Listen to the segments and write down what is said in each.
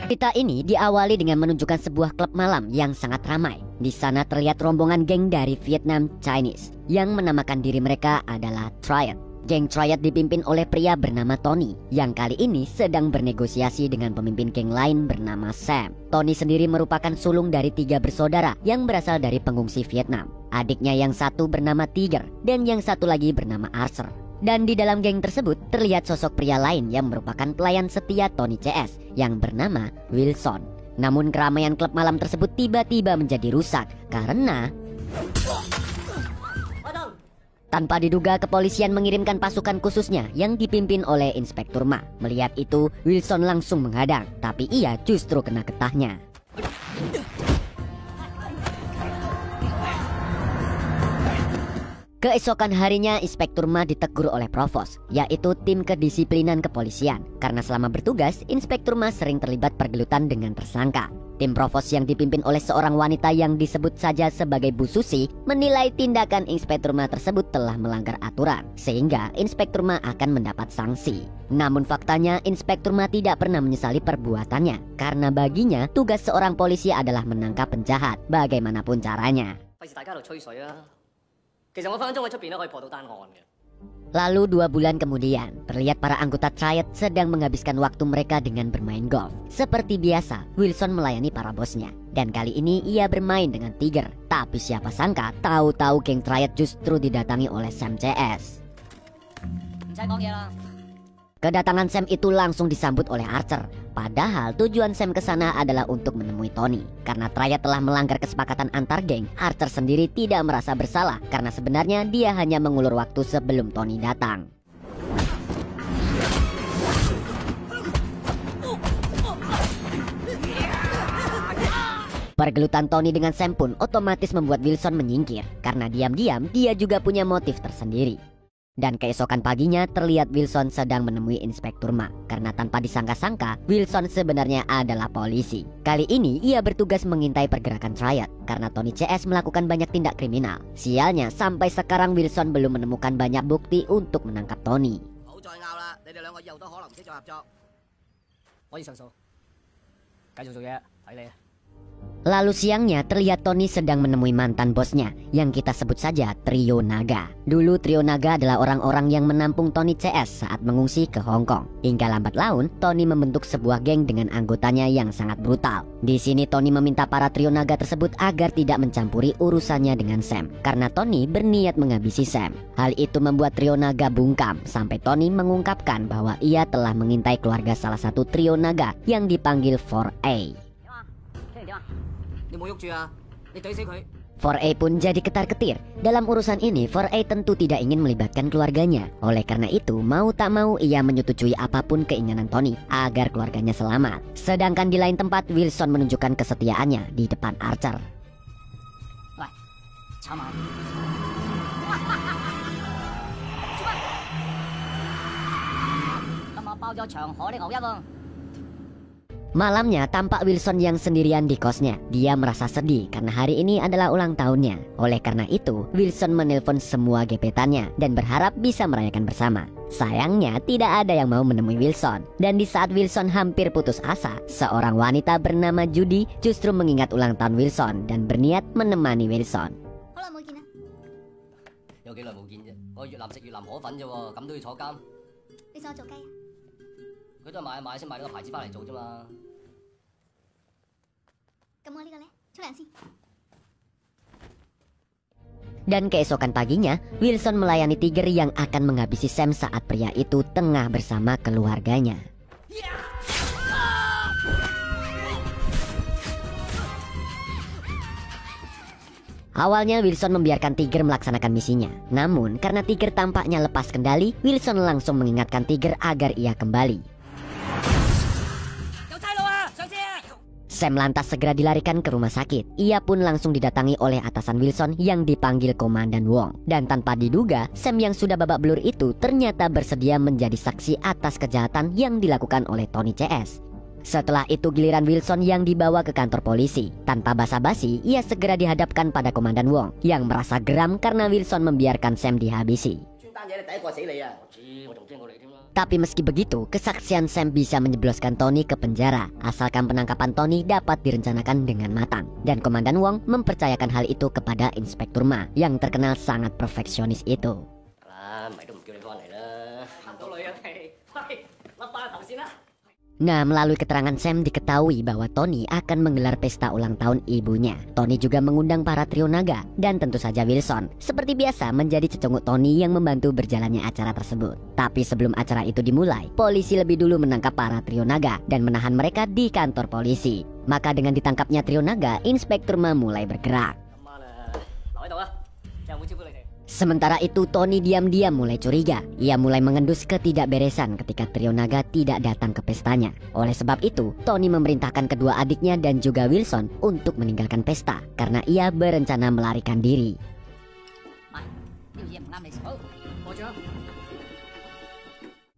Cerita ini diawali dengan menunjukkan sebuah klub malam yang sangat ramai. Di sana terlihat rombongan geng dari Vietnam Chinese yang menamakan diri mereka adalah Triad. Geng Triad dipimpin oleh pria bernama Tony yang kali ini sedang bernegosiasi dengan pemimpin geng lain bernama Sam. Tony sendiri merupakan sulung dari 3 bersaudara yang berasal dari pengungsi Vietnam. Adiknya yang satu bernama Tiger dan yang satu lagi bernama Arthur. Dan di dalam geng tersebut terlihat sosok pria lain yang merupakan pelayan setia Tony CS yang bernama Wilson. Namun keramaian klub malam tersebut tiba-tiba menjadi rusak karena tanpa diduga kepolisian mengirimkan pasukan khususnya yang dipimpin oleh Inspektur Ma. Melihat itu Wilson langsung menghadang, tapi ia justru kena getahnya. Keesokan harinya Inspektur Ma ditegur oleh Provos, yaitu tim kedisiplinan kepolisian. Karena selama bertugas, Inspektur Ma sering terlibat pergelutan dengan tersangka. Tim Provos yang dipimpin oleh seorang wanita yang disebut saja sebagai Bu Susi menilai tindakan Inspektur Ma tersebut telah melanggar aturan, sehingga Inspektur Ma akan mendapat sanksi. Namun faktanya Inspektur Ma tidak pernah menyesali perbuatannya, karena baginya tugas seorang polisi adalah menangkap penjahat bagaimanapun caranya. Lalu 2 bulan kemudian, terlihat para anggota Triad sedang menghabiskan waktu mereka dengan bermain golf. Seperti biasa, Wilson melayani para bosnya. Dan kali ini ia bermain dengan Tiger. Tapi siapa sangka, tahu-tahu geng Triad justru didatangi oleh Sam CS. Kedatangan Sam itu langsung disambut oleh Archer. Padahal tujuan Sam ke sana adalah untuk menemui Tony. Karena Triad telah melanggar kesepakatan antar geng, Archer sendiri tidak merasa bersalah karena sebenarnya dia hanya mengulur waktu sebelum Tony datang. Pergelutan Tony dengan Sam pun otomatis membuat Wilson menyingkir karena diam-diam dia juga punya motif tersendiri. Dan keesokan paginya terlihat Wilson sedang menemui Inspektur Ma. Karena tanpa disangka-sangka, Wilson sebenarnya adalah polisi. Kali ini ia bertugas mengintai pergerakan Triad karena Tony CS melakukan banyak tindak kriminal. Sialnya sampai sekarang Wilson belum menemukan banyak bukti untuk menangkap Tony. Lalu siangnya terlihat Tony sedang menemui mantan bosnya yang kita sebut saja Trio Naga. Dulu Trio Naga adalah orang-orang yang menampung Tony CS saat mengungsi ke Hong Kong. Hingga lambat laun Tony membentuk sebuah geng dengan anggotanya yang sangat brutal. Di sini Tony meminta para Trio Naga tersebut agar tidak mencampuri urusannya dengan Sam karena Tony berniat menghabisi Sam. Hal itu membuat Trio Naga bungkam sampai Tony mengungkapkan bahwa ia telah mengintai keluarga salah satu Trio Naga yang dipanggil 4A. 4A pun jadi ketar-ketir. Dalam urusan ini 4A tentu tidak ingin melibatkan keluarganya. Oleh karena itu mau tak mau ia menyetujui apapun keinginan Tony agar keluarganya selamat. Sedangkan di lain tempat Wilson menunjukkan kesetiaannya di depan Archer. Malamnya tampak Wilson yang sendirian di kosnya. Dia merasa sedih karena hari ini adalah ulang tahunnya. Oleh karena itu, Wilson menelpon semua gebetannya dan berharap bisa merayakan bersama. Sayangnya tidak ada yang mau menemui Wilson. Dan di saat Wilson hampir putus asa, seorang wanita bernama Judy justru mengingat ulang tahun Wilson dan berniat menemani Wilson. Dan keesokan paginya, Wilson melayani Tiger yang akan menghabisi Sam saat pria itu tengah bersama keluarganya. Awalnya Wilson membiarkan Tiger melaksanakan misinya. Namun karena Tiger tampaknya lepas kendali, Wilson langsung mengingatkan Tiger agar ia kembali. Sam lantas segera dilarikan ke rumah sakit. Ia pun langsung didatangi oleh atasan Wilson yang dipanggil Komandan Wong. Dan tanpa diduga, Sam yang sudah babak belur itu ternyata bersedia menjadi saksi atas kejahatan yang dilakukan oleh Tony CS. Setelah itu giliran Wilson yang dibawa ke kantor polisi. Tanpa basa-basi, ia segera dihadapkan pada Komandan Wong yang merasa geram karena Wilson membiarkan Sam dihabisi. Tapi meski begitu, kesaksian Sam bisa menjebloskan Tony ke penjara asalkan penangkapan Tony dapat direncanakan dengan matang. Dan Komandan Wong mempercayakan hal itu kepada Inspektur Ma yang terkenal sangat perfeksionis itu. Nah, melalui keterangan Sam diketahui bahwa Tony akan menggelar pesta ulang tahun ibunya. Tony juga mengundang para trio naga dan tentu saja Wilson. Seperti biasa menjadi cecunguk Tony yang membantu berjalannya acara tersebut. Tapi sebelum acara itu dimulai, polisi lebih dulu menangkap para trio naga dan menahan mereka di kantor polisi. Maka dengan ditangkapnya trio naga, Inspektur Ma mulai bergerak. Sementara itu Tony diam-diam mulai curiga. Ia mulai mengendus ketidakberesan ketika trio naga tidak datang ke pestanya. Oleh sebab itu, Tony memerintahkan kedua adiknya dan juga Wilson untuk meninggalkan pesta karena ia berencana melarikan diri.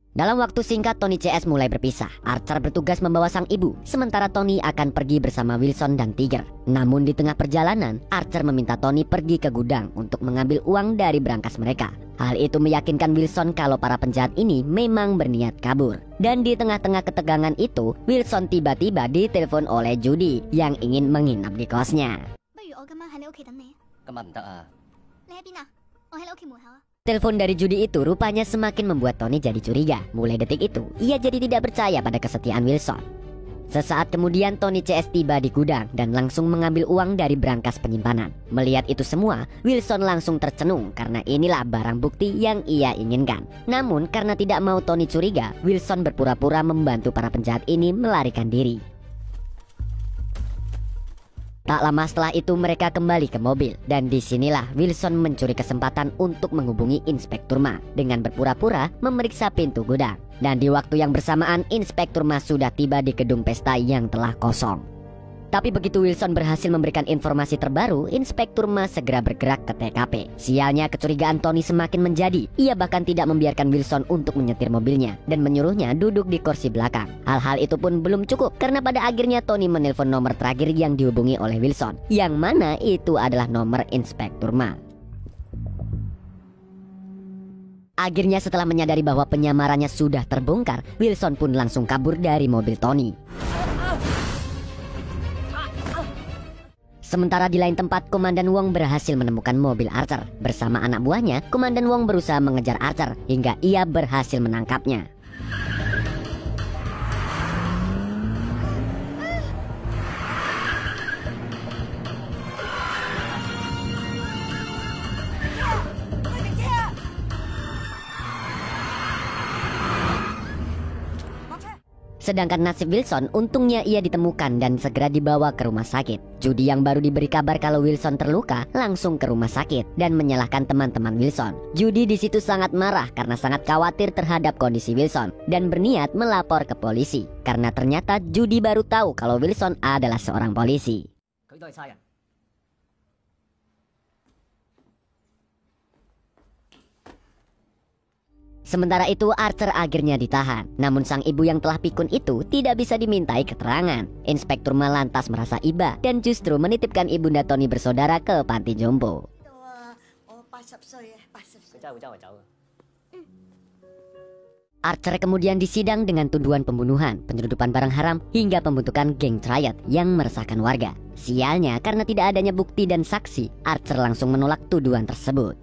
Dalam waktu singkat Tony CS mulai berpisah. Archer bertugas membawa sang ibu, sementara Tony akan pergi bersama Wilson dan Tiger. Namun di tengah perjalanan, Archer meminta Tony pergi ke gudang untuk mengambil uang dari brankas mereka. Hal itu meyakinkan Wilson kalau para penjahat ini memang berniat kabur. Dan di tengah-tengah ketegangan itu, Wilson tiba-tiba ditelepon oleh Judy yang ingin menginap di kosnya. Telepon dari Judy itu rupanya semakin membuat Tony jadi curiga. Mulai detik itu, ia jadi tidak percaya pada kesetiaan Wilson. Sesaat kemudian Tony CS tiba di gudang dan langsung mengambil uang dari brankas penyimpanan. Melihat itu semua, Wilson langsung tercenung karena inilah barang bukti yang ia inginkan. Namun karena tidak mau Tony curiga, Wilson berpura-pura membantu para penjahat ini melarikan diri. Tak lama setelah itu mereka kembali ke mobil dan disinilah Wilson mencuri kesempatan untuk menghubungi Inspektur Ma dengan berpura-pura memeriksa pintu gudang. Dan di waktu yang bersamaan Inspektur Ma sudah tiba di gedung pesta yang telah kosong. Tapi begitu Wilson berhasil memberikan informasi terbaru, Inspektur Ma segera bergerak ke TKP. Sialnya kecurigaan Tony semakin menjadi. Ia bahkan tidak membiarkan Wilson untuk menyetir mobilnya dan menyuruhnya duduk di kursi belakang. Hal-hal itu pun belum cukup karena pada akhirnya Tony menelpon nomor terakhir yang dihubungi oleh Wilson, yang mana itu adalah nomor Inspektur Ma. Akhirnya setelah menyadari bahwa penyamarannya sudah terbongkar, Wilson pun langsung kabur dari mobil Tony. Sementara di lain tempat, Komandan Wong berhasil menemukan mobil Archer. Bersama anak buahnya, Komandan Wong berusaha mengejar Archer hingga ia berhasil menangkapnya. Sedangkan nasib Wilson, untungnya ia ditemukan dan segera dibawa ke rumah sakit. Judy yang baru diberi kabar kalau Wilson terluka langsung ke rumah sakit dan menyalahkan teman-teman Wilson. Judy di situ sangat marah karena sangat khawatir terhadap kondisi Wilson dan berniat melapor ke polisi karena ternyata Judy baru tahu kalau Wilson adalah seorang polisi. Sementara itu Archer akhirnya ditahan. Namun sang ibu yang telah pikun itu tidak bisa dimintai keterangan. Inspektur Ma lantas merasa iba dan justru menitipkan ibunda Tony bersaudara ke panti jompo. Archer kemudian disidang dengan tuduhan pembunuhan, penyeludupan barang haram, hingga pembentukan geng Triad yang meresahkan warga. Sialnya karena tidak adanya bukti dan saksi, Archer langsung menolak tuduhan tersebut.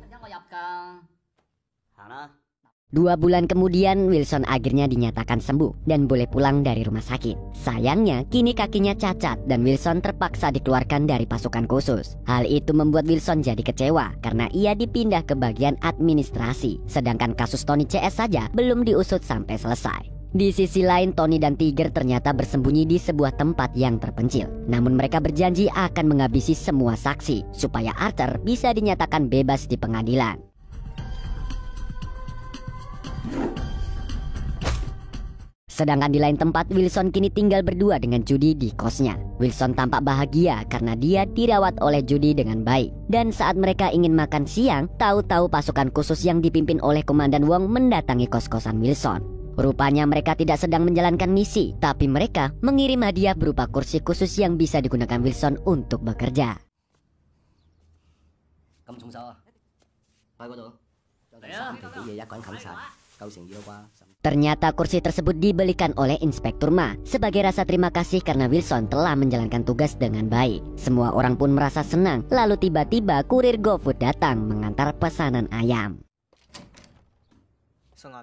2 bulan kemudian Wilson akhirnya dinyatakan sembuh dan boleh pulang dari rumah sakit. Sayangnya kini kakinya cacat dan Wilson terpaksa dikeluarkan dari pasukan khusus. Hal itu membuat Wilson jadi kecewa karena ia dipindah ke bagian administrasi. Sedangkan kasus Tony CS saja belum diusut sampai selesai. Di sisi lain Tony dan Tiger ternyata bersembunyi di sebuah tempat yang terpencil. Namun mereka berjanji akan menghabisi semua saksi supaya Archer bisa dinyatakan bebas di pengadilan. Sedangkan di lain tempat, Wilson kini tinggal berdua dengan Judy di kosnya. Wilson tampak bahagia karena dia dirawat oleh Judy dengan baik. Dan saat mereka ingin makan siang, tahu-tahu pasukan khusus yang dipimpin oleh Komandan Wong mendatangi kos-kosan Wilson. Rupanya mereka tidak sedang menjalankan misi, tapi mereka mengirim hadiah berupa kursi khusus yang bisa digunakan Wilson untuk bekerja. Ternyata kursi tersebut dibelikan oleh Inspektur Ma sebagai rasa terima kasih karena Wilson telah menjalankan tugas dengan baik. Semua orang pun merasa senang. Lalu tiba-tiba kurir GoFood datang mengantar pesanan ayam.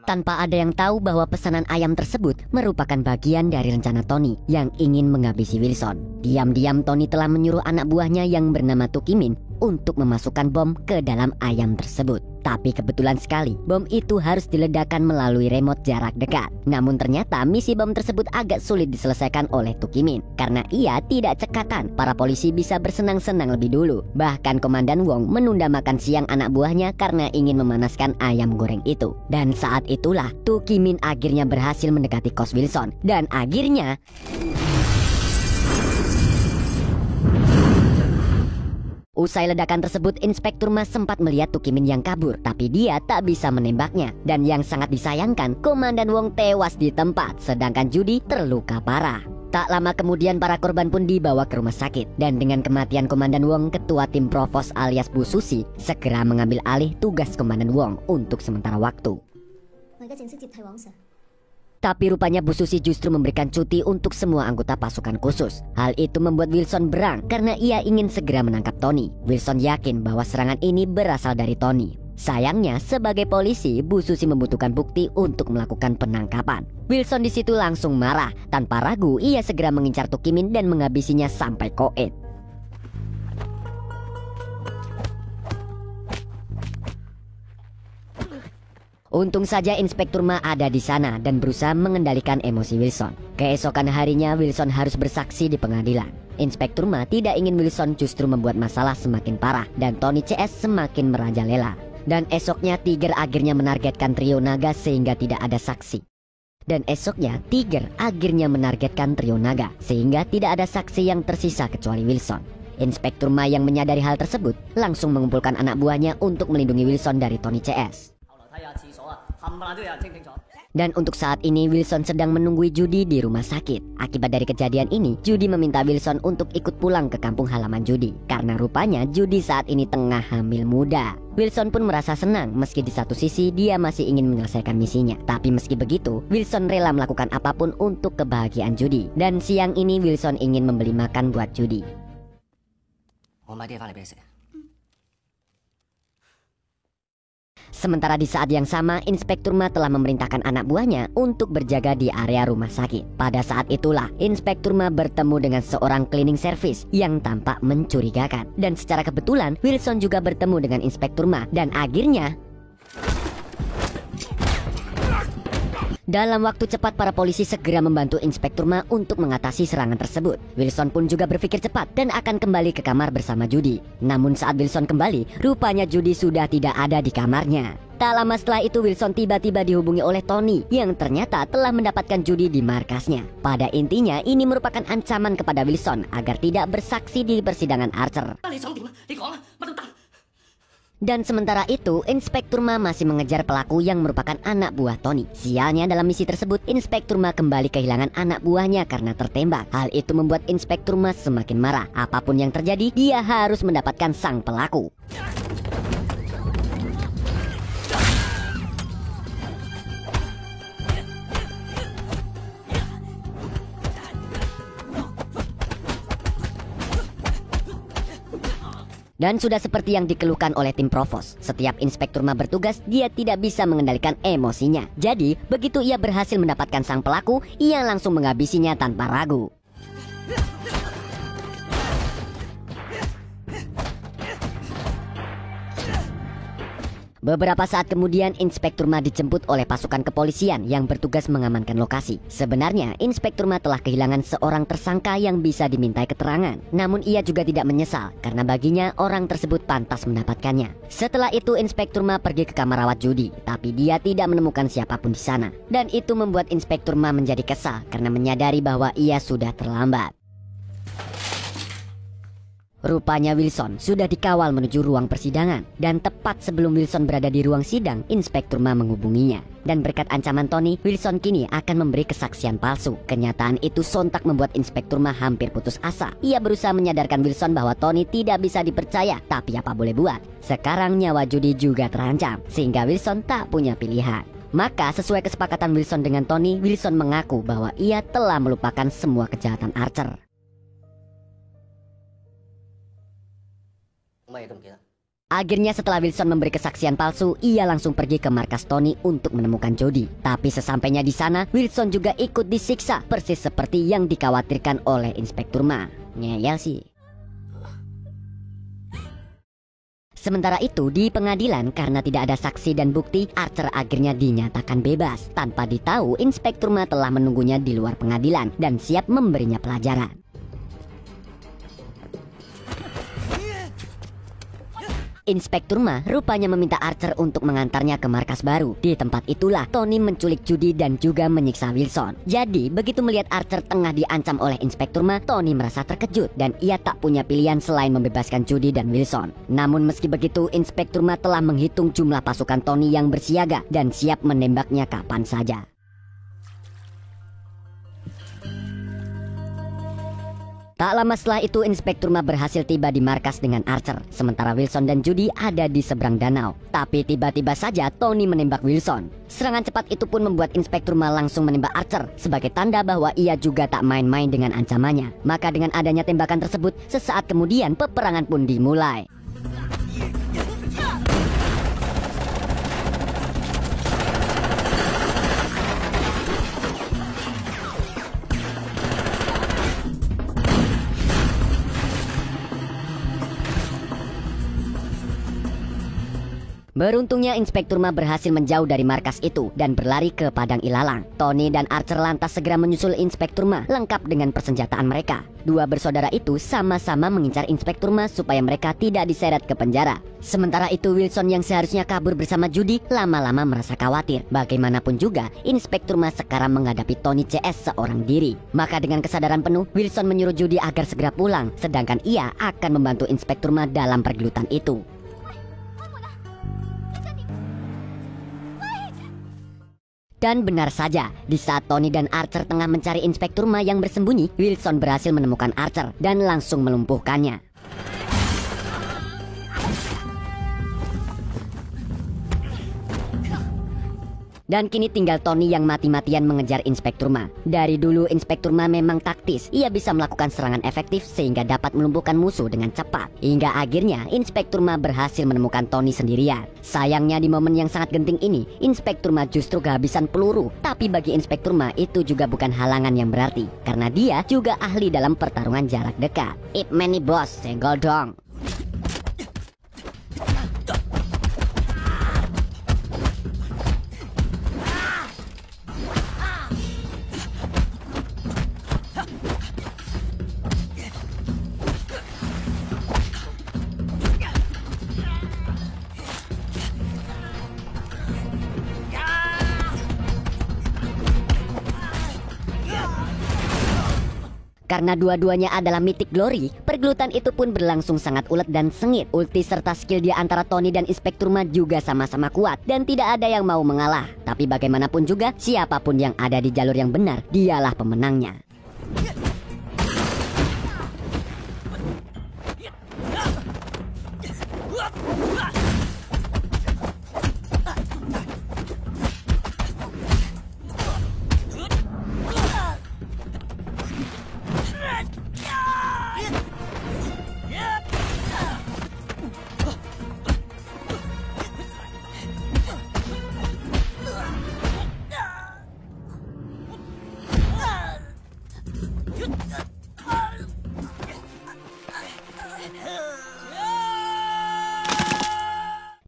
Tanpa ada yang tahu bahwa pesanan ayam tersebut merupakan bagian dari rencana Tony yang ingin menghabisi Wilson. Diam-diam Tony telah menyuruh anak buahnya yang bernama Tukimin untuk memasukkan bom ke dalam ayam tersebut. Tapi kebetulan sekali bom itu harus diledakkan melalui remote jarak dekat. Namun ternyata misi bom tersebut agak sulit diselesaikan oleh Tukimin karena ia tidak cekatan. Para polisi bisa bersenang-senang lebih dulu. Bahkan Komandan Wong menunda makan siang anak buahnya karena ingin memanaskan ayam goreng itu. Dan saat itulah Tukimin akhirnya berhasil mendekati kos Wilson. Dan akhirnya usai ledakan tersebut, Inspektur Ma sempat melihat Tukimin yang kabur, tapi dia tak bisa menembaknya. Dan yang sangat disayangkan, Komandan Wong tewas di tempat, sedangkan Judy terluka parah. Tak lama kemudian para korban pun dibawa ke rumah sakit. Dan dengan kematian Komandan Wong, ketua tim Provos alias Bu Susi segera mengambil alih tugas Komandan Wong untuk sementara waktu. Tapi rupanya Bu Susi justru memberikan cuti untuk semua anggota pasukan khusus. Hal itu membuat Wilson berang karena ia ingin segera menangkap Tony. Wilson yakin bahwa serangan ini berasal dari Tony. Sayangnya sebagai polisi, Bu Susi membutuhkan bukti untuk melakukan penangkapan. Wilson di situ langsung marah. Tanpa ragu ia segera mengincar Tukimin dan menghabisinya sampai koit. Untung saja Inspektur Ma ada di sana dan berusaha mengendalikan emosi Wilson. Keesokan harinya Wilson harus bersaksi di pengadilan. Inspektur Ma tidak ingin Wilson justru membuat masalah semakin parah dan Tony CS semakin merajalela. Dan esoknya Tiger akhirnya menargetkan trio naga sehingga tidak ada saksi. tidak ada saksi yang tersisa kecuali Wilson. Inspektur Ma yang menyadari hal tersebut langsung mengumpulkan anak buahnya untuk melindungi Wilson dari Tony CS. Dan untuk saat ini Wilson sedang menunggui Judy di rumah sakit. Akibat dari kejadian ini, Judy meminta Wilson untuk ikut pulang ke kampung halaman Judy karena rupanya Judy saat ini tengah hamil muda. Wilson pun merasa senang meski di satu sisi dia masih ingin menyelesaikan misinya. Tapi meski begitu, Wilson rela melakukan apapun untuk kebahagiaan Judy. Dan siang ini Wilson ingin membeli makan buat Judy. Sementara di saat yang sama, Inspektur Ma telah memerintahkan anak buahnya untuk berjaga di area rumah sakit. Pada saat itulah, Inspektur Ma bertemu dengan seorang cleaning service yang tampak mencurigakan. Dan secara kebetulan, Wilson juga bertemu dengan Inspektur Ma. Dan akhirnya, dalam waktu cepat para polisi segera membantu Inspektur Ma untuk mengatasi serangan tersebut. Wilson pun juga berpikir cepat dan akan kembali ke kamar bersama Judy. Namun saat Wilson kembali, rupanya Judy sudah tidak ada di kamarnya. Tak lama setelah itu Wilson tiba-tiba dihubungi oleh Tony yang ternyata telah mendapatkan Judy di markasnya. Pada intinya ini merupakan ancaman kepada Wilson agar tidak bersaksi di persidangan Archer. Dan sementara itu, Inspektur Ma masih mengejar pelaku yang merupakan anak buah Tony. Sialnya dalam misi tersebut, Inspektur Ma kembali kehilangan anak buahnya karena tertembak. Hal itu membuat Inspektur Ma semakin marah. Apapun yang terjadi, dia harus mendapatkan sang pelaku. Dan sudah seperti yang dikeluhkan oleh tim Provos, setiap Inspektur Ma bertugas, dia tidak bisa mengendalikan emosinya. Jadi, begitu ia berhasil mendapatkan sang pelaku, ia langsung menghabisinya tanpa ragu. Beberapa saat kemudian Inspektur Ma dijemput oleh pasukan kepolisian yang bertugas mengamankan lokasi. Sebenarnya Inspektur Ma telah kehilangan seorang tersangka yang bisa dimintai keterangan. Namun ia juga tidak menyesal karena baginya orang tersebut pantas mendapatkannya. Setelah itu Inspektur Ma pergi ke kamar rawat Judy, tapi dia tidak menemukan siapapun di sana. Dan itu membuat Inspektur Ma menjadi kesal karena menyadari bahwa ia sudah terlambat. Rupanya Wilson sudah dikawal menuju ruang persidangan. Dan tepat sebelum Wilson berada di ruang sidang, Inspektur Ma menghubunginya. Dan berkat ancaman Tony, Wilson kini akan memberi kesaksian palsu. Kenyataan itu sontak membuat Inspektur Ma hampir putus asa. Ia berusaha menyadarkan Wilson bahwa Tony tidak bisa dipercaya. Tapi apa boleh buat, sekarang nyawa Judy juga terancam. Sehingga Wilson tak punya pilihan. Maka sesuai kesepakatan Wilson dengan Tony, Wilson mengaku bahwa ia telah melupakan semua kejahatan Archer. Akhirnya setelah Wilson memberi kesaksian palsu, ia langsung pergi ke markas Tony untuk menemukan Jody. Tapi sesampainya di sana, Wilson juga ikut disiksa persis seperti yang dikhawatirkan oleh Inspektur Ma. Ngeyel sih. Sementara itu di pengadilan, karena tidak ada saksi dan bukti, Archer akhirnya dinyatakan bebas tanpa ditahu Inspektur Ma telah menunggunya di luar pengadilan dan siap memberinya pelajaran. Inspektur Ma rupanya meminta Archer untuk mengantarnya ke markas baru. Di tempat itulah Tony menculik Judy dan juga menyiksa Wilson. Jadi begitu melihat Archer tengah diancam oleh Inspektur Ma, Tony merasa terkejut dan ia tak punya pilihan selain membebaskan Judy dan Wilson. Namun meski begitu, Inspektur Ma telah menghitung jumlah pasukan Tony yang bersiaga dan siap menembaknya kapan saja. Tak lama setelah itu Inspektur Ma berhasil tiba di markas dengan Archer, sementara Wilson dan Judy ada di seberang danau. Tapi tiba-tiba saja Tony menembak Wilson. Serangan cepat itu pun membuat Inspektur Ma langsung menembak Archer sebagai tanda bahwa ia juga tak main-main dengan ancamannya. Maka dengan adanya tembakan tersebut, sesaat kemudian peperangan pun dimulai. Beruntungnya Inspektur Ma berhasil menjauh dari markas itu dan berlari ke padang ilalang. Tony dan Archer lantas segera menyusul Inspektur Ma lengkap dengan persenjataan mereka. Dua bersaudara itu sama-sama mengincar Inspektur Ma supaya mereka tidak diseret ke penjara. Sementara itu Wilson yang seharusnya kabur bersama Judy lama-lama merasa khawatir. Bagaimanapun juga Inspektur Ma sekarang menghadapi Tony CS seorang diri. Maka dengan kesadaran penuh Wilson menyuruh Judy agar segera pulang, sedangkan ia akan membantu Inspektur Ma dalam pergelutan itu. Dan benar saja, di saat Tony dan Archer tengah mencari Inspektur Ma yang bersembunyi, Wilson berhasil menemukan Archer dan langsung melumpuhkannya. Dan kini tinggal Tony yang mati-matian mengejar Inspektur Ma. Dari dulu Inspektur Ma memang taktis. Ia bisa melakukan serangan efektif sehingga dapat melumpuhkan musuh dengan cepat. Hingga akhirnya Inspektur Ma berhasil menemukan Tony sendirian. Sayangnya di momen yang sangat genting ini, Inspektur Ma justru kehabisan peluru. Tapi bagi Inspektur Ma itu juga bukan halangan yang berarti, karena dia juga ahli dalam pertarungan jarak dekat. Ip Man nih bos, senggol dong. Karena dua-duanya adalah mythic glory, pergelutan itu pun berlangsung sangat ulet dan sengit. Ulti serta skill di antara Tony dan Inspektur Ma juga sama-sama kuat dan tidak ada yang mau mengalah. Tapi bagaimanapun juga, siapapun yang ada di jalur yang benar, dialah pemenangnya.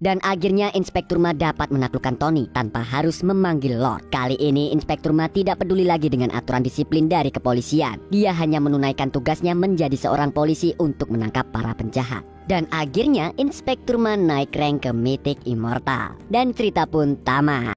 Dan akhirnya Inspektur Ma dapat menaklukkan Tony tanpa harus memanggil Lord. Kali ini Inspektur Ma tidak peduli lagi dengan aturan disiplin dari kepolisian. Dia hanya menunaikan tugasnya menjadi seorang polisi untuk menangkap para penjahat. Dan akhirnya Inspektur Ma naik rank ke Mythic Immortal. Dan cerita pun tamat.